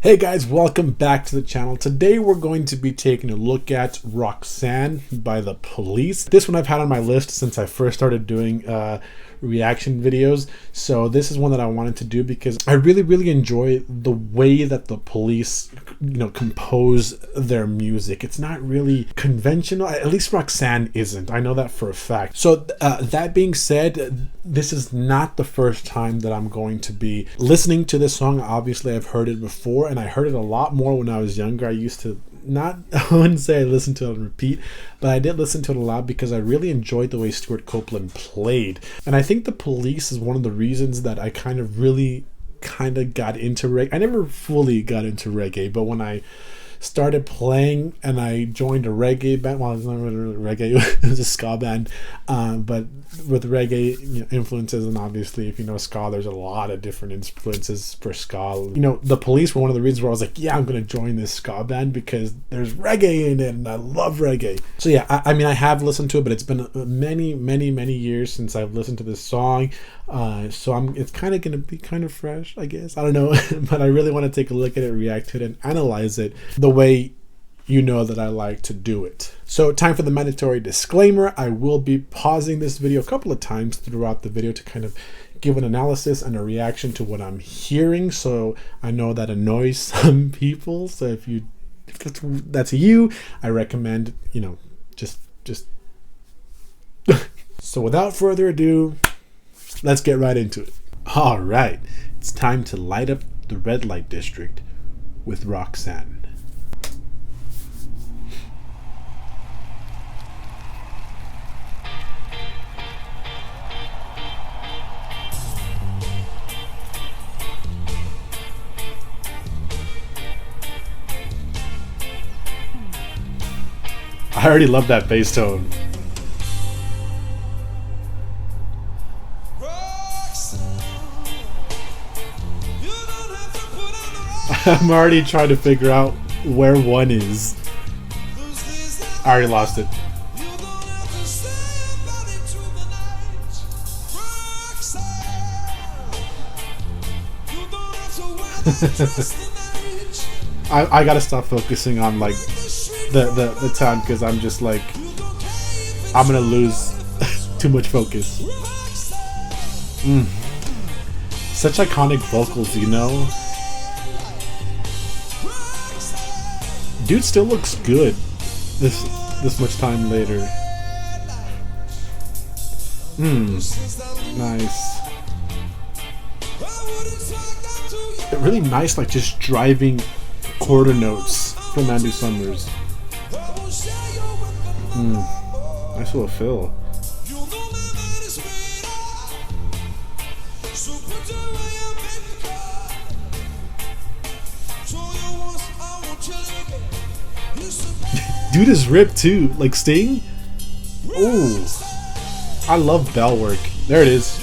Hey guys, welcome back to the channel. Today we're going to be taking a look at Roxanne by The Police. This one I've had on my list since I first started doing reaction videos. So this is one that I wanted to do because I really enjoy the way that The Police, compose their music. It's not really conventional, at least Roxanne isn't. I know that for a fact. So that being said, this is not the first time that I'm going to be listening to this song. Obviously I've heard it before, and I heard it a lot more when I was younger. I used to I wouldn't say I listened to it on repeat, but I did listen to it a lot because I really enjoyed the way Stewart Copeland played. And I think The Police is one of the reasons that I got into reggae. I never fully got into reggae, but when I started playing and I joined a reggae band, well, it's not really reggae, it was a ska band, but with reggae influences, and obviously if you know ska, there's a lot of different influences for ska. The Police were one of the reasons where I was like, yeah, I'm gonna join this ska band because there's reggae in it and I love reggae. So yeah, I mean I have listened to it, but it's been many years since I've listened to this song, so it's kind of gonna be kind of fresh, I guess, I don't know. But I really want to take a look at it, react to it, and analyze it the way you know that I like to do it. So time for the mandatory disclaimer. I will be pausing this video a couple of times throughout the video to kind of give an analysis and a reaction to what I'm hearing. So I know that annoys some people. So if that's you, I recommend, just So without further ado, let's get right into it. All right, it's time to light up the red light district with Roxanne. I already love that bass tone. I'm already trying to figure out where one is. I already lost it. I gotta stop focusing on like the time, because I'm just like, I'm gonna lose too much focus. Such iconic vocals, Dude still looks good this much time later. Nice. Really nice, like just driving quarter notes from Andy Summers. Nice little fill. Dude is ripped too, like Sting. Oh, I love bell work. There it is.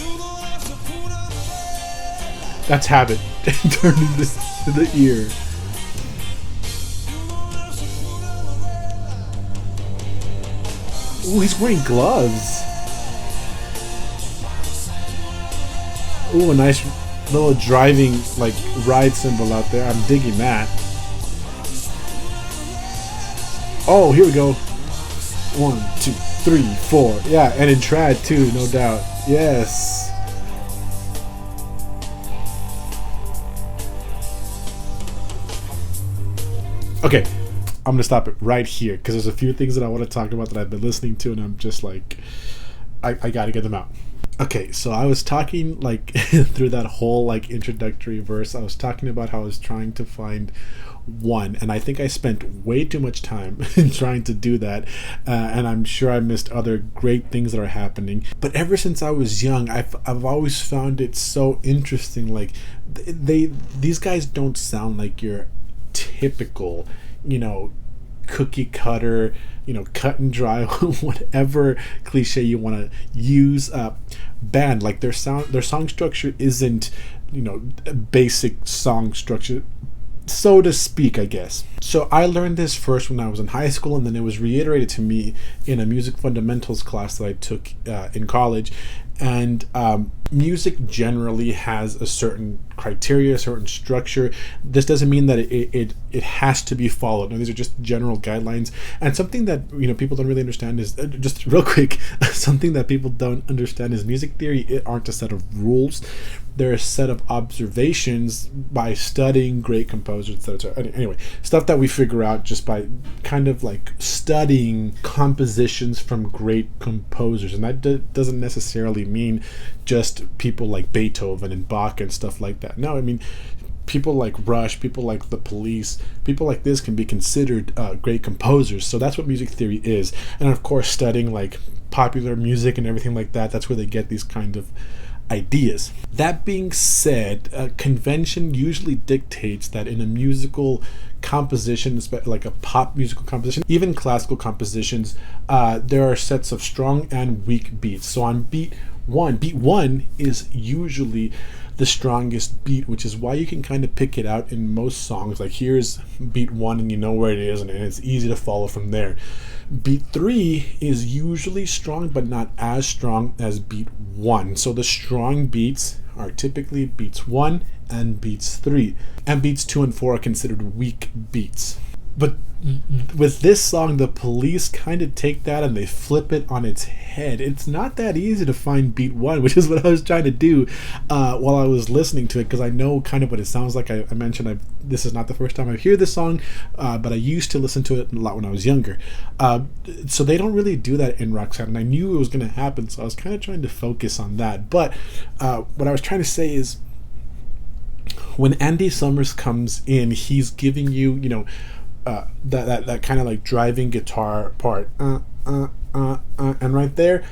That's Habit turning this to the ear. Ooh, he's wearing gloves. Ooh, a nice little driving like ride symbol out there. I'm digging that. Oh, here we go. 1, 2, 3, 4. Yeah, and in trad too, no doubt. Yes. Okay, I'm gonna stop it right here because there's a few things that I want to talk about that I've been listening to, and I'm just like, I gotta get them out. Okay, so I was talking like through that whole like introductory verse, I was talking about how I was trying to find one, and I think I spent way too much time trying to do that, and I'm sure I missed other great things that are happening. But ever since I was young, I've always found it so interesting. Like these guys don't sound like your typical, cookie cutter, cut and dry, whatever cliche you want to use, band. Like their song structure isn't, basic song structure, so to speak, I guess. So I learned this first when I was in high school, and then it was reiterated to me in a music fundamentals class that I took in college. And music generally has a certain criteria, a certain structure. This doesn't mean that it has to be followed. No, these are just general guidelines. And something that people don't really understand is just real quick. Something that people don't understand is music theory. It aren't a set of rules. They're a set of observations by studying great composers, etc. Anyway, stuff that we figure out just by kind of like studying compositions from great composers. And that doesn't necessarily mean just people like Beethoven and Bach and stuff like that. No, I mean, people like Rush, people like The Police, people like this can be considered great composers. So that's what music theory is. And of course, studying like popular music and everything like that, that's where they get these kind of ideas. That being said, convention usually dictates that in a musical composition, like a pop musical composition, even classical compositions, there are sets of strong and weak beats. So on beat one is usually the strongest beat, which is why you can kind of pick it out in most songs. Like here's beat 1 and you know where it is, and it's easy to follow from there. Beat 3 is usually strong but not as strong as beat 1. So the strong beats are typically beats 1 and beats 3. And beats 2 and 4 are considered weak beats. But with this song, The Police kind of take that and they flip it on its head. It's not that easy to find beat 1, which is what I was trying to do while I was listening to it, because I know kind of what it sounds like. I mentioned this is not the first time I hear this song, but I used to listen to it a lot when I was younger. So they don't really do that in Roxanne, and I knew it was going to happen, so I was kind of trying to focus on that. But what I was trying to say is, when Andy Summers comes in, he's giving you, that kind of like driving guitar part, and right there,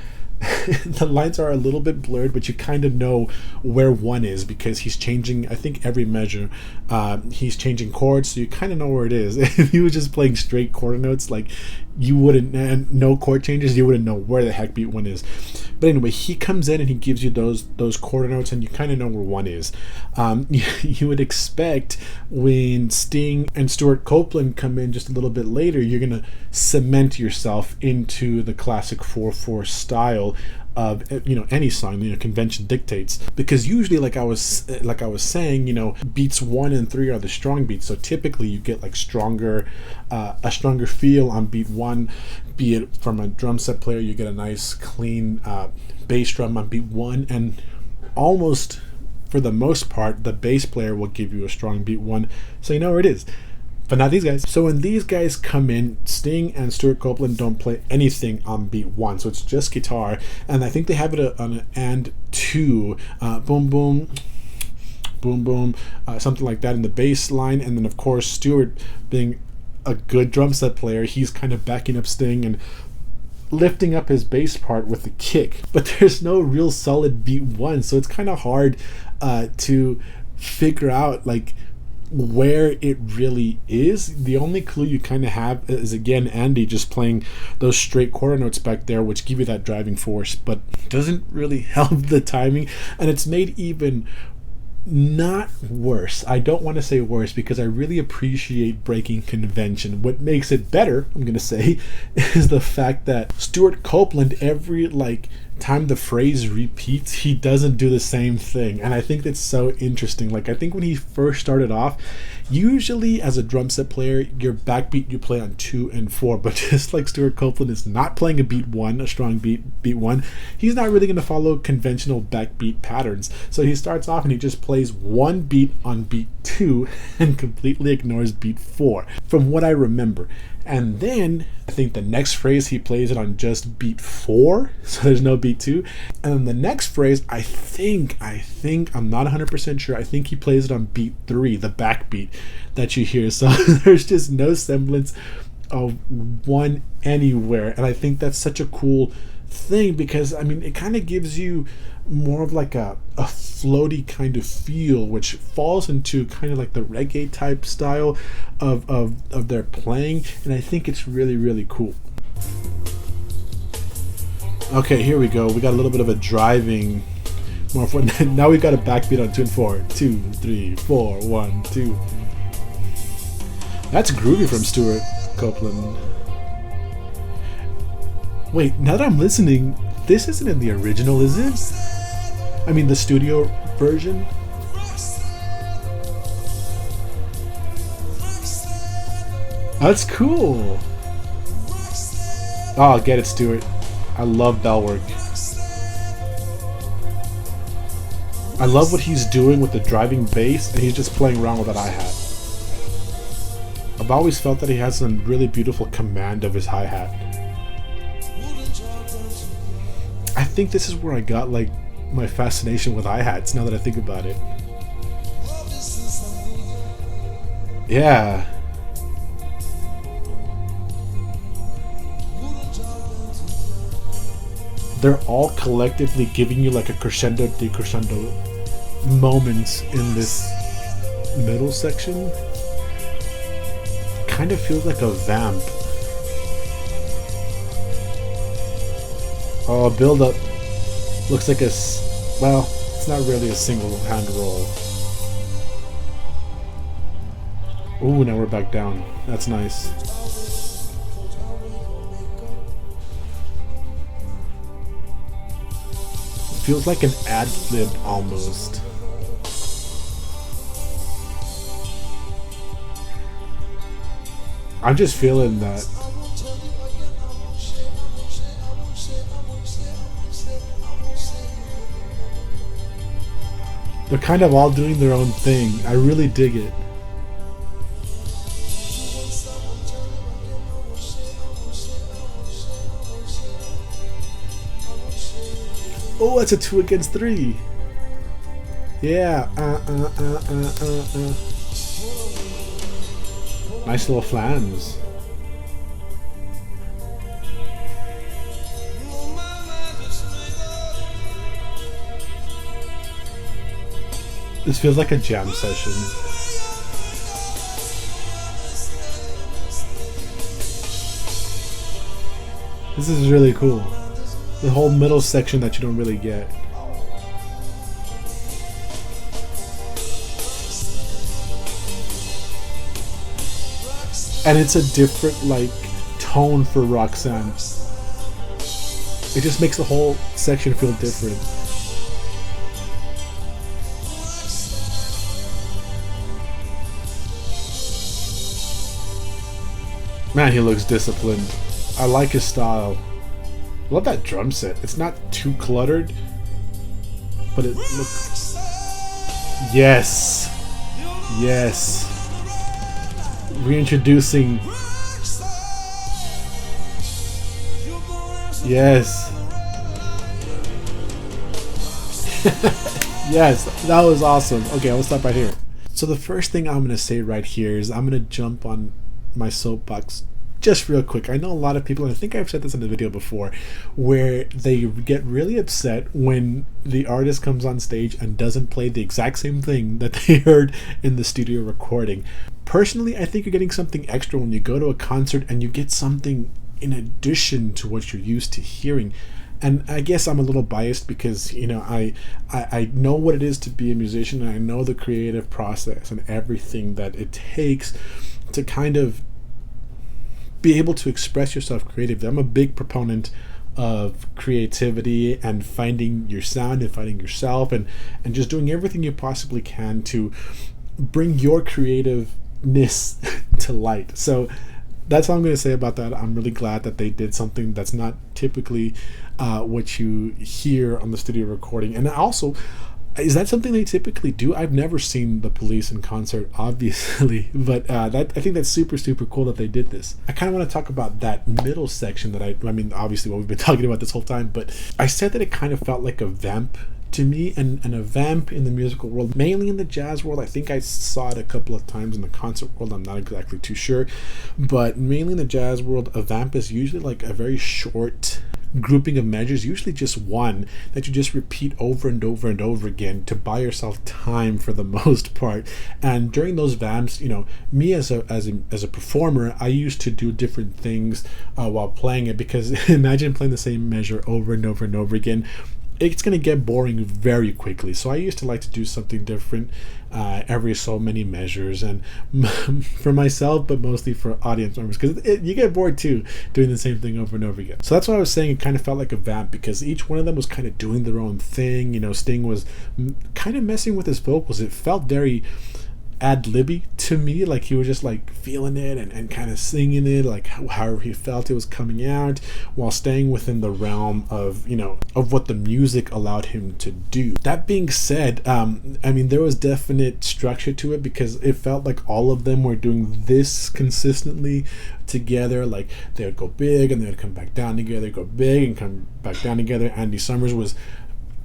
the lines are a little bit blurred, but you kind of know where 1 is because he's changing, I think, every measure. He's changing chords, so you kind of know where it is. If he was just playing straight quarter notes, like you wouldn't, and no chord changes, you wouldn't know where the heck beat 1 is. But anyway, he comes in and he gives you those quarter notes, and you kind of know where 1 is. You would expect when Sting and Stewart Copeland come in just a little bit later, you're gonna cement yourself into the classic 4/4 style of any song. Convention dictates, because usually, like I was saying, beats 1 and 3 are the strong beats. So typically you get like a stronger feel on beat 1, be it from a drum set player. You get a nice clean bass drum on beat 1, and almost for the most part the bass player will give you a strong beat 1, so you know where it is. But not these guys. So when these guys come in, Sting and Stewart Copeland don't play anything on beat 1, so it's just guitar, and I think they have it on an and 2, boom boom boom boom, something like that in the bass line. And then of course, Stewart, being a good drum set player, he's kind of backing up Sting and lifting up his bass part with the kick. But there's no real solid beat 1, so it's kind of hard to figure out like where it really is. The only clue you kind of have is, again, Andy just playing those straight quarter notes back there, which give you that driving force, but doesn't really help the timing. And it's made even not worse. I don't want to say worse, because I really appreciate breaking convention. What makes it better, I'm going to say, is the fact that Stewart Copeland, every time the phrase repeats, he doesn't do the same thing. And I think that's so interesting. Like, I think when he first started off, usually as a drum set player, your backbeat you play on 2 and 4, but just like Stewart Copeland is not playing a beat 1, a strong beat 1, he's not really going to follow conventional backbeat patterns. So he starts off and he just plays 1 beat on beat 2 and completely ignores beat 4, from what I remember. And then I think the next phrase he plays it on just beat 4, so there's no beat 2. And then the next phrase, I think I'm not 100% sure, I think he plays it on beat 3, the backbeat that you hear. So there's just no semblance of 1 anywhere. And I think that's such a cool thing, because I mean, it kind of gives you more of like a floaty kind of feel, which falls into kind of like the reggae type style of their playing, and I think it's really, really cool. Okay, here we go. We got a little bit of a driving more fun. Now we got a backbeat on 2 and 4. 2, 3, 4, 1, 2. That's groovy from Stewart Copeland. Wait, now that I'm listening, This isn't in the original, is it? I mean, the studio version. That's cool. Oh, get it, Stewart. I love bell work. I love what he's doing with the driving bass, and he's just playing around with that hi-hat. I've always felt that he has some really beautiful command of his hi-hat. I think this is where I got like my fascination with hi-hats, now that I think about it. Yeah. They're all collectively giving you like a crescendo, decrescendo moments in this middle section. Kind of feels like a vamp. Oh, build up. Looks like well, it's not really a single hand roll. Ooh, now we're back down. That's nice. Feels like an ad lib almost. I'm just feeling that. They're kind of all doing their own thing. I really dig it. Oh, that's a 2 against 3. Yeah. Nice little flans. This feels like a jam session. This is really cool. The whole middle section that you don't really get. And it's a different like tone for Roxanne. It just makes the whole section feel different. Man, he looks disciplined. I like his style. I love that drum set. It's not too cluttered, but it looks... Yes! Yes! Reintroducing... Yes! Yes, that was awesome. Okay, I'll stop right here. So the first thing I'm going to say right here is I'm going to jump on my soapbox just real quick. I know a lot of people, and I think I've said this in the video before, where they get really upset when the artist comes on stage and doesn't play the exact same thing that they heard in the studio recording. Personally, I think you're getting something extra when you go to a concert and you get something in addition to what you're used to hearing. And I guess I'm a little biased because, you know, I know what it is to be a musician, and I know the creative process and everything that it takes to kind of be able to express yourself creatively. I'm a big proponent of creativity and finding your sound and finding yourself and just doing everything you possibly can to bring your creativeness to light. So that's all I'm going to say about that. I'm really glad that they did something that's not typically what you hear on the studio recording. And also, is that something they typically do? I've never seen the Police in concert, obviously, but I think that's super, super cool that they did this. I kind of want to talk about that middle section that I mean, obviously what we've been talking about this whole time, but I said that it kind of felt like a vamp to me, and a vamp in the musical world, mainly in the jazz world. I think I saw it a couple of times in the concert world. I'm not exactly too sure, but mainly in the jazz world, a vamp is usually like a very short grouping of measures, usually just one, that you just repeat over and over and over again to buy yourself time for the most part. And during those vamps, you know, me as a performer, I used to do different things while playing it, because imagine playing the same measure over and over and over again. it's going to get boring very quickly. So I used to like to do something different every so many measures, and for myself, but mostly for audience members, because you get bored too doing the same thing over and over again. So that's why I was saying it kind of felt like a vamp, because each one of them was kind of doing their own thing. You know, Sting was kind of messing with his vocals. It felt very ad-libby to me, like he was just like feeling it and kind of singing it like however he felt it was coming out, while staying within the realm of, you know, of what the music allowed him to do. That being said, I mean, there was definite structure to it, because it felt like all of them were doing this consistently together. Like they would go big and they would come back down together, go big and come back down together. Andy Summers was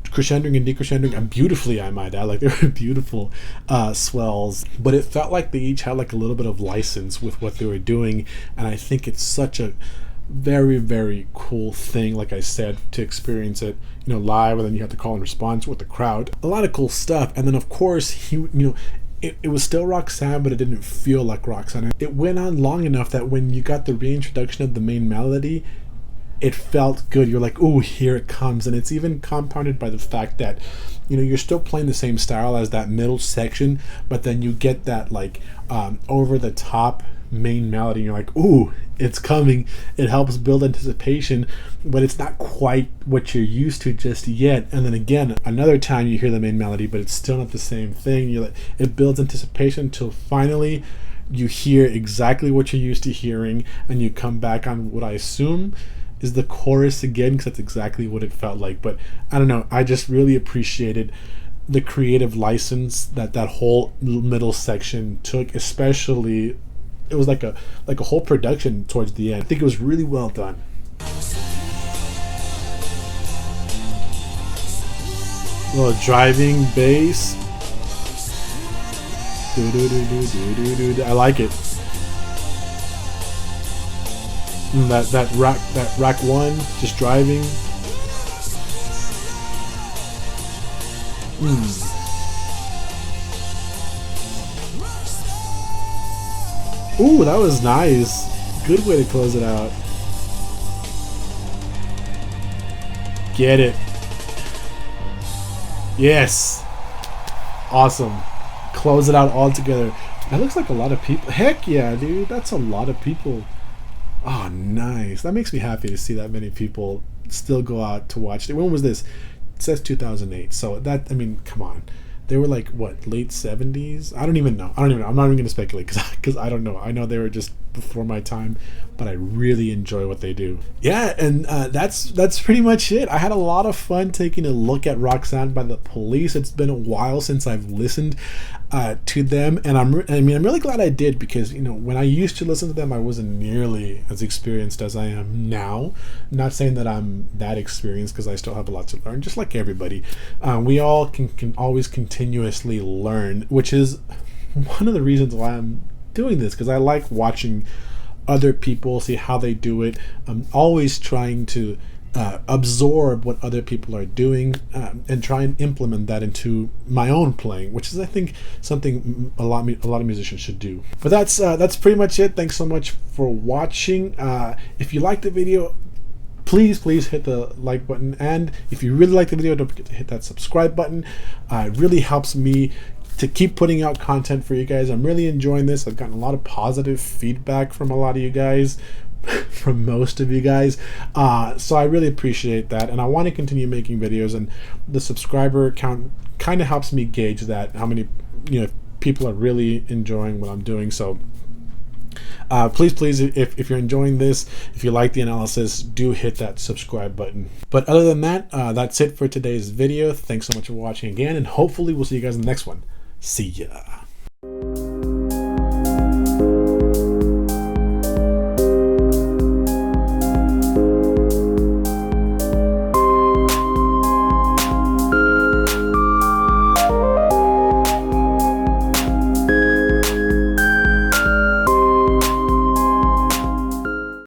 crescendoing and decrescendoing, and beautifully, I might add. Like, they were beautiful swells, but it felt like they each had like a little bit of license with what they were doing, and I think it's such a very, very cool thing, like I said, to experience it, you know, live, and then you have to call and response with the crowd. A lot of cool stuff. And then of course he, you know, it was still Roxanne, but it didn't feel like Roxanne. It went on long enough that when you got the reintroduction of the main melody, it felt good. You're like, oh, here it comes. And it's even compounded by the fact that, you know, you're still playing the same style as that middle section, but then you get that like over the top main melody. You're like, ooh, it's coming. It helps build anticipation, but it's not quite what you're used to just yet. And then again, another time you hear the main melody, but it's still not the same thing. You're like, it builds anticipation until finally you hear exactly what you're used to hearing, and you come back on what I assume is the chorus again, because that's exactly what it felt like. But I don't know, I just really appreciated the creative license that whole middle section took, especially it was like a whole production towards the end. I think it was really well done. Little driving bass. I like it. That rack one, just driving. Ooh, that was nice. Good way to close it out. Get it. Yes. Awesome. Close it out all together. That looks like a lot of people. Heck yeah, dude. That's a lot of people. Oh, nice. That makes me happy to see that many people still go out to watch it. When was this? It says 2008. So that, I mean, come on. They were like, what, late 70s? I don't even know. I'm not even going to speculate because I don't know. I know they were just before my time, but I really enjoy what they do. Yeah, and that's pretty much it. I had a lot of fun taking a look at Roxanne by the Police. It's been a while since I've listened to them, and I'm really glad I did, because, you know, when I used to listen to them, I wasn't nearly as experienced as I am now. Not saying that I'm that experienced, because I still have a lot to learn, just like everybody. We all can always continuously learn, which is one of the reasons why I'm doing this, because I like watching other people, see how they do it. I'm always trying to absorb what other people are doing and try and implement that into my own playing, which is, I think, something a lot of musicians should do. But that's pretty much it. Thanks so much for watching. If you liked the video, please hit the like button, and if you really like the video, don't forget to hit that subscribe button. It really helps me to keep putting out content for you guys. I'm really enjoying this. I've gotten a lot of positive feedback from a lot of you guys, from most of you guys, so I really appreciate that, and I want to continue making videos, and the subscriber count kind of helps me gauge that, how many, you know, people are really enjoying what I'm doing. So please, if you're enjoying this, if you like the analysis, do hit that subscribe button. But other than that, that's it for today's video. Thanks so much for watching again, and hopefully we'll see you guys in the next one. See ya.